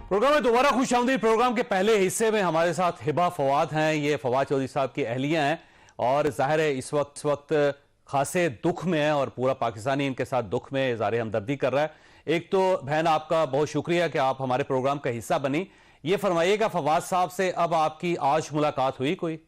Programme में दोबारा खुशामदीद। Programme के पहले हिस्से में हमारे साथ हिबा फवाद हैं। ये फवाद चौधरी साहब की अहलिया हैं और जाहिर है इस वक्त खासे दुख में है और पूरा पाकिस्तानी इनके साथ दुख में इज़हार हमदर्दी कर रहा है। एक तो बहन आपका बहुत शुक्रिया कि आप हमारे प्रोग्राम का हिस्सा बनी। ये फरमाइएगा फवाद साहब से, अब आपकी आज मुलाकात हुई कोई?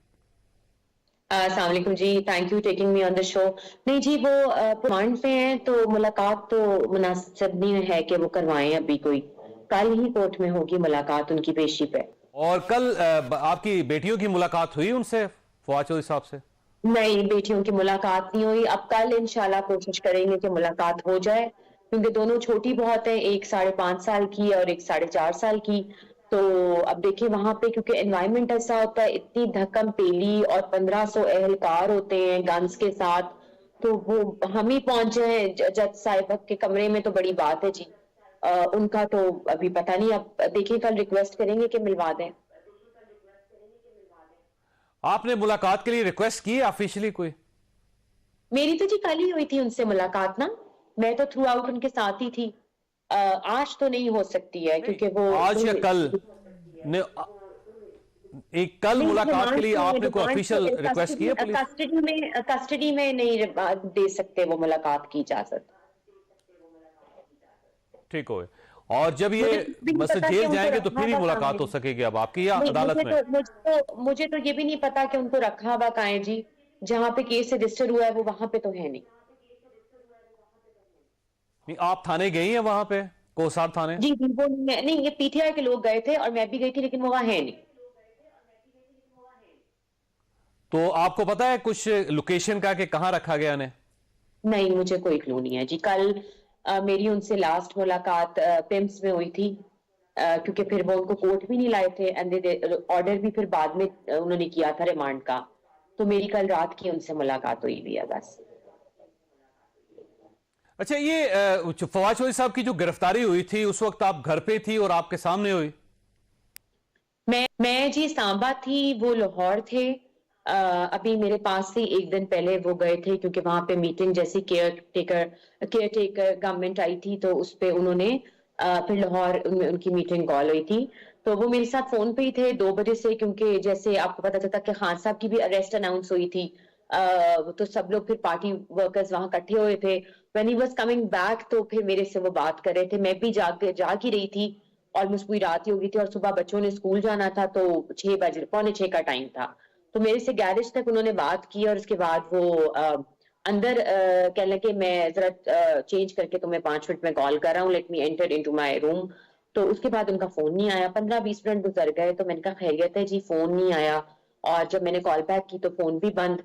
अस्सलाम वालेकुम जी, thank you taking me on the show. नहीं जी, वो रिमांड पे हैं तो मुलाकात तो मुनासिब नहीं है कि वो करवाएं अभी कोई। कल ही कोर्ट में होगी मुलाकात उनकी पेशी पे। और कल आपकी बेटियों की मुलाकात हुई उनसे, फवाद चौधरी साहब से? नहीं, बेटियों की मुलाकात नहीं हुई। अब कल इंशाल्लाह कोशिश करेंगे कि मुलाकात हो जाए, क्योंकि दोनों छोटी बहुत है, एक 5.5 साल की और एक 4.5 साल की। तो अब देखिए वहां पे, क्योंकि एनवायरमेंट ऐसा होता है, इतनी धक्कम पेली और 1500 एहलकार होते हैं गन्स के साथ, तो वो हम ही पहुंचे हैं जज साहिब के कमरे में, तो बड़ी बात है जी। उनका तो अभी पता नहीं, अब देखिए कल रिक्वेस्ट करेंगे कि मिलवा दें। आपने मुलाकात के लिए रिक्वेस्ट की ऑफिशियली कोई? मेरी तो जी कल ही हुई थी उनसे मुलाकात ना, मैं तो थ्रू आउट उनके साथ ही थी। आज तो नहीं हो सकती है क्योंकि वो आज या कल ने, एक कल मुलाकात के लिए आपने कोई ऑफिशियल रिक्वेस्ट की है पुलिस? कस्टडी में नहीं दे सकते वो मुलाकात की इजाजत। ठीक हो, और जब ये बस जेल जाएंगे तो फिर ही मुलाकात हो सकेगी अब आपकी, या अदालत में? मुझे तो ये भी नहीं पता कि उनको रखा हुआ कहाँ है जी। जहां पे केस रजिस्टर हुआ है वो वहां पे तो है नहीं। नहीं, आप थाने गई हैं वहां पे, कोसार थाने? जी जी, वो नहीं, ये पीटीआई के लोग गए थे और मैं भी गई थी, लेकिन वो वहां है नहीं। तो आपको पता है कुछ लोकेशन का कि कहां रखा गया ने? नहीं, मुझे कोई क्लू नहीं है जी। कल मेरी उनसे लास्ट मुलाकात पिम्स में हुई थी, क्योंकि फिर वो उनको कोर्ट भी नहीं लाए थे एंड ऑर्डर भी फिर बाद में उन्होंने किया था रिमांड का। तो मेरी कल रात की उनसे मुलाकात हुई भी है बस। अच्छा, ये फवाद चौधरी साहब की जो गिरफ्तारी हुई थी उस वक्त आप घर पे थी और आपके सामने हुई? मैं जी सांबा थी, वो लाहौर थे। अभी मेरे पास से एक दिन पहले वो गए थे, क्योंकि वहां पे मीटिंग जैसी केयर टेकर गवर्नमेंट आई थी, तो उस पे उन्होंने फिर लाहौर उनकी मीटिंग कॉल हुई थी। तो वो मेरे साथ फोन पे ही थे 2 बजे से, क्योंकि जैसे आपको पता चलता कि खान साहब की भी अरेस्ट अनाउंस हुई थी। तो सब लोग फिर पार्टी वर्कर्स वहां इकट्ठे हुए थे। When he was coming back तो फिर मेरे से वो बात कर रहे थे। मैं भी जाग ही रही थी, ऑलमोस्ट पूरी रात ही हो गई थी, और सुबह बच्चों ने स्कूल जाना था, तो 6 बजे, 5:45 का टाइम था। तो मेरे से गैरेज तक उन्होंने बात की और उसके बाद वो अंदर कहने लगे मैं जरा चेंज करके तुम्हें 5 मिनट में कॉल कर रहा हूँ, let me enter into my room. तो उसके बाद उनका फोन नहीं आया, 15-20 मिनट गुजर गए। तो मैंने कहा खैरियत है जी, फोन नहीं आया। और जब मैंने कॉल बैक की तो फोन भी बंद,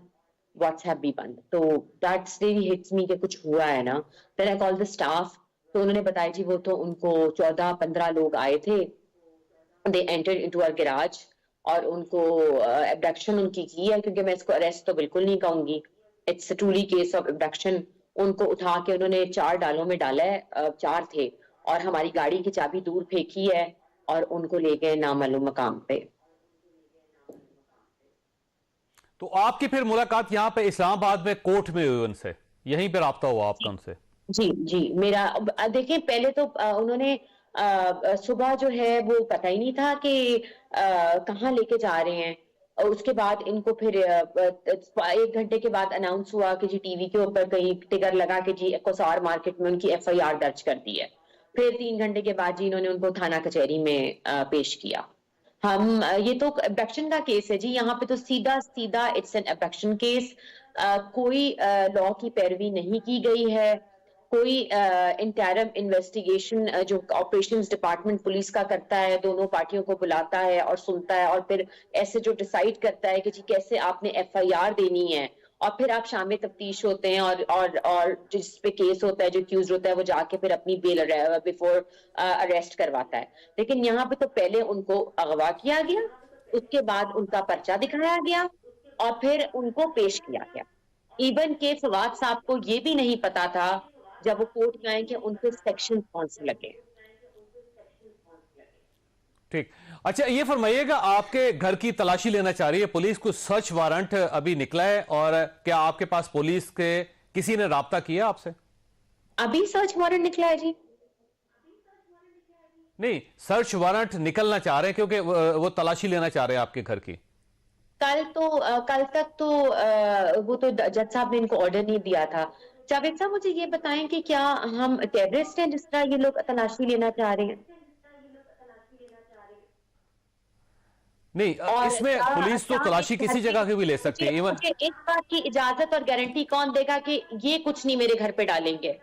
व्हाट्सएप भी बंद। तो दैट्स रियली हिट्स मी कि कुछ हुआ है ना। Then I call the staff, तो उन्होंने बताया जी वो तो उनको 14-15 लोग आए थे, they entered into our garage और उनको एब्डक्शन उनकी की है, क्योंकि मैं इसको अरेस्ट तो बिल्कुल नहीं कहूंगी, it's a truly case of abduction. उनको उठा के उन्होंने 4 डालों में डाला है, 4 थे, और हमारी गाड़ी की चाबी दूर फेंकी है और उनको ले गए नामालूम मकाम पे। तो आपकी फिर मुलाकात यहां पे इस्लामाबाद में कोर्ट में हुई उनसे, यहीं पर राब्ता हुआ आपका उनसे? जी जी, मेरा देखिए पहले तो उन्होंने सुबह जो है वो पता ही नहीं था कि कहाँ लेके जा रहे हैं। और उसके बाद इनको फिर 1 घंटे के बाद अनाउंस हुआ कि जी टीवी के ऊपर कहीं टिकर लगा के जी कोसार मार्केट में उनकी एफआईआर दर्ज कर दी है। फिर 3 घंटे के बाद जी इन्होंने उनको थाना कचहरी में पेश किया। हम ये तो अबडक्शन का केस है जी, यहाँ पे तो सीधा सीधा इट्स एन अबडक्शन केस। कोई लॉ की पैरवी नहीं की गई है। कोई इंटरम इन्वेस्टिगेशन जो ऑपरेशंस डिपार्टमेंट पुलिस का करता है, दोनों पार्टियों को बुलाता है और सुनता है, और फिर ऐसे जो डिसाइड करता है कि जी कैसे आपने एफआईआर देनी है, और फिर आप शाम तफ्तीश होते हैं और जिस पे केस होता है, जो एक्यूज होता है, वो जाके फिर अपनी बेल बिफोर अरेस्ट करवाता है। लेकिन यहाँ पे तो पहले उनको अगवा किया गया, उसके बाद उनका पर्चा दिखाया गया और फिर उनको पेश किया गया। इवन के फवाद साहब को ये भी नहीं पता था जब वो कोर्ट में आए कि उनके सेक्शन कौन से लगे। ठीक। अच्छा, ये फरमाइएगा, आपके घर की तलाशी लेना चाह रही है पुलिस, कुछ सर्च वारंट अभी निकला है, और क्या आपके पास पुलिस के किसी ने राब्ता किया आपसे? अभी सर्च वारंट निकला है जी? नहीं, सर्च वारंट निकलना चाह रहे हैं क्योंकि वो तलाशी लेना चाह रहे हैं आपके घर की। कल तक तो वो तो जज साहब ने इनको ऑर्डर नहीं दिया था। जावेद साहब मुझे ये बताएं कि क्या हम टेररिस्ट हैं जिस तरह ये लोग तलाशी लेना चाह रहे हैं? नहीं, और इसमें पुलिस तो तलाशी किसी जगह की भी ले सकती है। इवन मुझे इस बात की इजाजत और गारंटी कौन देगा कि ये कुछ नहीं मेरे घर पे डालेंगे?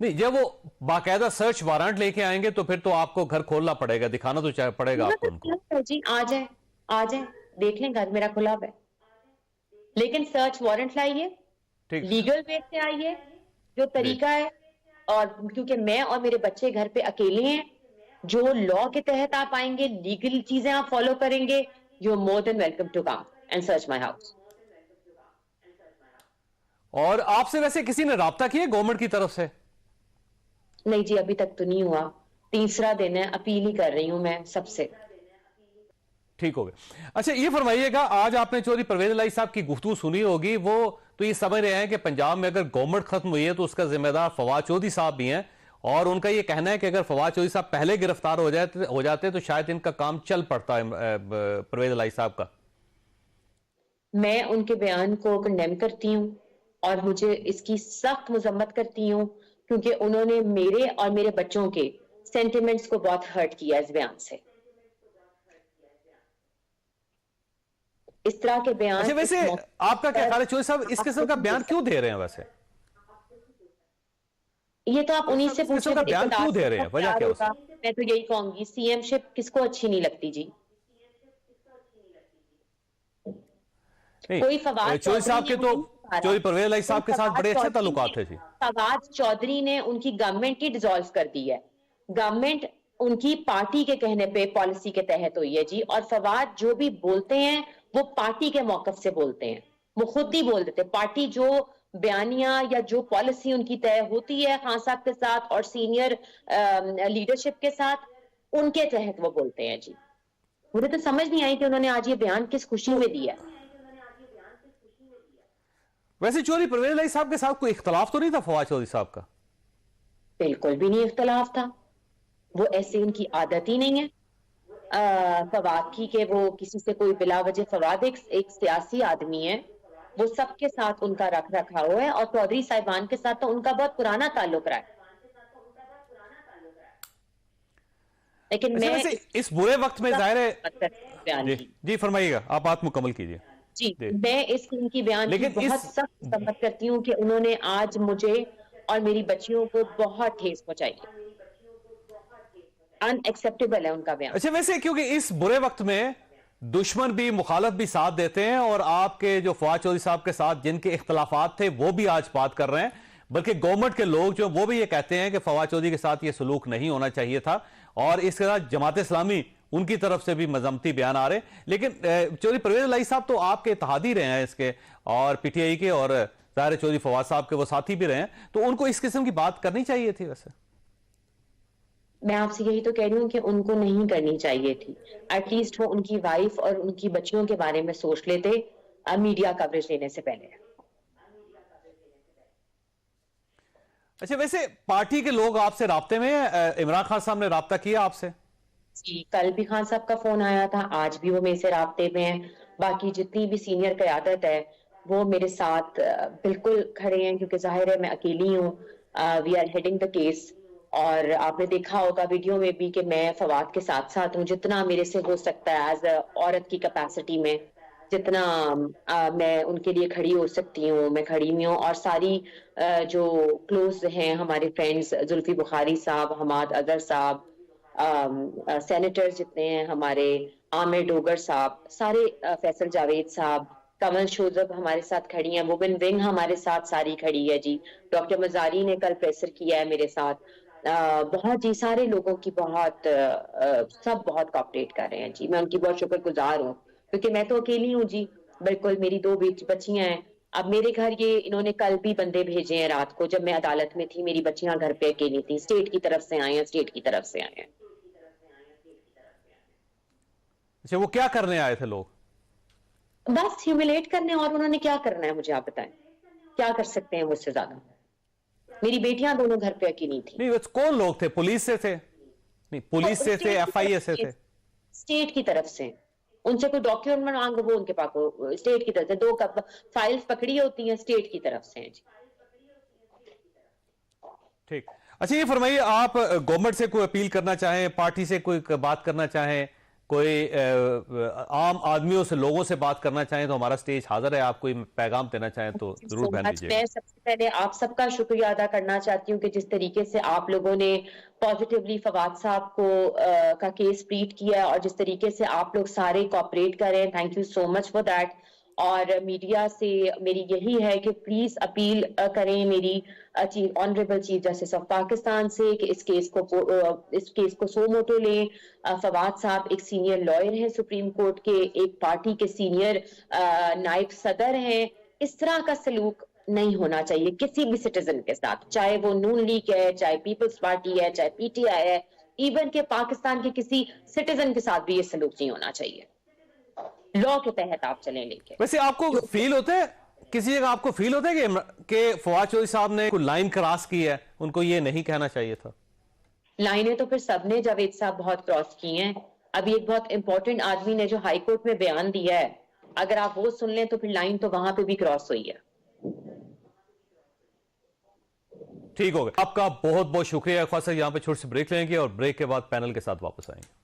नहीं, जब वो बाकायदा सर्च वारंट लेके आएंगे तो फिर तो आपको घर खोलना पड़ेगा, दिखाना तो पड़ेगा आपको उनको। जी आ जाए देख लें, घर मेरा खुला हुआ है, लेकिन सर्च वारंट लाइए, ठीक। लीगल वे से आइए, जो तरीका है। और क्योंकि मैं और मेरे बच्चे घर पे अकेले हैं, जो लॉ के तहत आप आएंगे, लीगल चीजें आप फॉलो करेंगे, you are more than welcome to come and search my house. और आपसे वैसे किसी ने राब्ता किया गवर्नमेंट की तरफ से? नहीं जी, अभी तक तो नहीं हुआ। तीसरा दिन है, अपील ही कर रही हूं मैं सबसे। ठीक हो गया। अच्छा, ये फरमाइएगा, आज आपने चौधरी परवेज इलाही साहब की गुफ्तगू सुनी होगी। वो तो ये समझ रहे हैं कि पंजाब में अगर गवर्नमेंट खत्म हुई है तो उसका जिम्मेदार फवाद चौधरी साहब भी हैं, और उनका ये कहना है कि अगर फवाद चौधरी साहब पहले गिरफ्तार हो जाते तो शायद इनका काम चल पड़ता है परवेज इलाही साहब का। मैं उनके बयान को कंडेम करती हूँ और मुझे इसकी सख्त मजम्मत करती हूँ, क्योंकि उन्होंने मेरे और मेरे बच्चों के सेंटिमेंट्स को बहुत हर्ट किया इस बयान से। इस तरह के बयान। अच्छा, वैसे आपका क्या ख्याल है चौधरी साहब इस किस्म का बयान क्यों दे रहे हैं? वैसे ये तो आप उन्हीं से इस किस्म पूछे का बयान क्यों दे रहे हैं, वजह क्या है? मैं तो यही कहूंगी, सीएमशिप किसको अच्छी नहीं लगती जी? कोई फवाद चौधरी साहब के तो चौधरी परवेज इलाही साहब के साथ बड़े अच्छे ताल्लुकात थे जी। फवाद चौधरी ने उनकी गवर्नमेंट ही डिसॉल्व कर दी है। गवर्नमेंट उनकी पार्टी के कहने पे पॉलिसी के तहत हुई है जी। और फवाद जो भी बोलते हैं वो पार्टी के मौकफ से बोलते हैं, वो खुद ही बोल देते। पार्टी जो बयानिया या जो पॉलिसी उनकी तय होती है खान साहब के साथ और सीनियर लीडरशिप के साथ, उनके तहत वो बोलते हैं जी। मुझे तो समझ नहीं आई कि उन्होंने आज ये बयान किस खुशी में दिया। वैसे चौधरी परवेज इलाही साहब के साथ कोई इख्तलाफ तो नहीं था फवाद चौधरी साहब का? बिल्कुल भी नहीं इख्तलाफ था। वो ऐसे उनकी आदत ही नहीं है फवाद की कि वो किसी से कोई बिला वजह। फवाद एक सियासी आदमी है, वो सबके साथ उनका रख रखा हुआ है, और चौधरी साहिबान के साथ तो उनका बहुत पुराना ताल्लुक रहा है। लेकिन मैं इस बुरे वक्त में जाहिर है जी फरमाइएगा, आप बात मुकम्मल कीजिए। जी, मैं इस उनकी बयान की बहुत सख्त मजम्मत करती हूँ कि उन्होंने आज मुझे और मेरी बच्चियों को बहुत ठेस पहुंचाई है। अनएक्सेप्टेबल है उनका बयान। अच्छा, वैसे क्योंकि इस बुरे वक्त में दुश्मन भी मुखालफ भी साथ देते हैं, और आपके जो फवाद चौधरी साहब के साथ जिनके इख्तलाफात थे वो भी आज बात कर रहे हैं, बल्कि गवर्नमेंट के लोग जो वो भी ये कहते हैं कि फवाद चौधरी के साथ ये सलूक नहीं होना चाहिए था, और इसके साथ जमात इस्लामी उनकी तरफ से भी मजम्मती बयान आ रहे। लेकिन चौधरी परवेज इलाही साहब तो आपके इत्तेहादी रहे हैं इसके, और पीटीआई के, और ज़ाहिर चौधरी फवाद साहब के वो साथी भी रहे हैं, तो उनको इस किस्म की बात करनी चाहिए थी। वैसे मैं आपसे यही तो कह रही हूँ कि उनको नहीं करनी चाहिए थी। एटलीस्ट वो उनकी वाइफ और उनकी बच्चियों के बारे में सोच लेते मीडिया कवरेज लेने से पहले। अच्छा, वैसे पार्टी के लोग आपसे राब्ते में, इमरान खान साहब ने राब्ता किया आपसे? जी, कल भी खान साहब का फोन आया था, आज भी वो मेरे से राब्ते में हैं। बाकी जितनी भी सीनियर क़यादत है वो मेरे साथ बिल्कुल खड़े हैं, क्योंकि जाहिर है मैं अकेली हूँ। We are heading the case, और आपने देखा होगा वीडियो में भी कि मैं फवाद के साथ साथ हूँ, जितना मेरे से हो सकता है एज औरत की कैपेसिटी में, जितना मैं उनके लिए खड़ी हो सकती हूँ मैं खड़ी हुई हूँ। और सारी जो क्लोज हैं हमारे फ्रेंड्स, जुल्फी बुखारी साहब, हमाद अजहर साहब, सेनेटर्स जितने हैं हमारे, आमिर डोगर साहब, सारे, फैसल जावेद साहब, कमल शोजब हमारे साथ खड़ी हैं, वुमेन विंग हमारे साथ सारी खड़ी है जी। डॉक्टर मजारी ने कल प्रेसर किया है मेरे साथ। बहुत जी, सारे लोगों की बहुत सब बहुत कॉपरेट कर रहे हैं जी। मैं उनकी बहुत शुक्रगुजार हूँ, क्योंकि मैं तो अकेली हूँ जी। बिल्कुल, मेरी 2 बच्चियां हैं। अब मेरे घर ये इन्होंने कल भी बंदे भेजे हैं रात को, जब मैं अदालत में थी, मेरी बच्चियां घर पे अकेली थी। स्टेट की तरफ से आए हैं, स्टेट की तरफ से आए हैं। अच्छा, वो क्या करने आए थे लोग? बस ह्यूमिलेट करने, और उन्होंने क्या करना है मुझे आप बताएं, क्या कर सकते हैं मुझसे ज्यादा? मेरी बेटियां दोनों घर पे अकेली थी। नहीं, कौन लोग थे? पुलिस से थे? नहीं, पुलिस से थे, एफआईए से थे? स्टेट की तरफ से। उनसे कोई डॉक्यूमेंट मांगो, वो उनके पास स्टेट की तरफ से दो कप फाइल्स पकड़ी होती हैं, स्टेट की तरफ से हैं जी। ठीक। अच्छा, ये फरमाइए, आप गवर्नमेंट से कोई अपील करना चाहें, पार्टी से कोई बात करना चाहें, कोई आम आदमियों से, लोगों से बात करना चाहें, तो हमारा स्टेज हाजिर है। आप कोई पैगाम देना चाहें तो जरूर बयान दीजिएगा। मैं सबसे पहले आप सबका शुक्रिया अदा करना चाहती हूँ कि जिस तरीके से आप लोगों ने पॉजिटिवली फवाद साहब को का केस ट्रीट किया और जिस तरीके से आप लोग सारे कोऑपरेट कर रहे हैं, thank you so much for that. और मीडिया से मेरी यही है कि प्लीज अपील करें मेरी honourable chief justice of Pakistan से कि इस केस को सो मोटो लें। फवाद साहब एक सीनियर लॉयर हैं सुप्रीम कोर्ट के, एक पार्टी के सीनियर नायब सदर हैं। इस तरह का सलूक नहीं होना चाहिए किसी भी सिटीजन के साथ, चाहे वो नून लीग है, चाहे पीपल्स पार्टी है, चाहे पीटीआई है, इवन के पाकिस्तान के किसी सिटीजन के साथ भी ये सलूक नहीं होना चाहिए। लॉ के तहत आप चलें। लेके वैसे आपको फील होता है, किसी जगह आपको फील होता है कि फवाद चौधरी साहब ने कोई लाइन क्रॉस की है, उनको ये नहीं कहना चाहिए था? लाइनें तो फिर सबने, जावेद साहब, बहुत क्रॉस की हैं। अभी एक बहुत इंपॉर्टेंट आदमी ने जो हाई कोर्ट में बयान दिया है, अगर आप वो सुन लें तो फिर लाइन तो वहां पे भी क्रॉस हुई है। ठीक हो गया, आपका बहुत बहुत शुक्रिया। खासा यहाँ पे छोटी सी ब्रेक लेंगे और ब्रेक के बाद पैनल के साथ वापस आएंगे।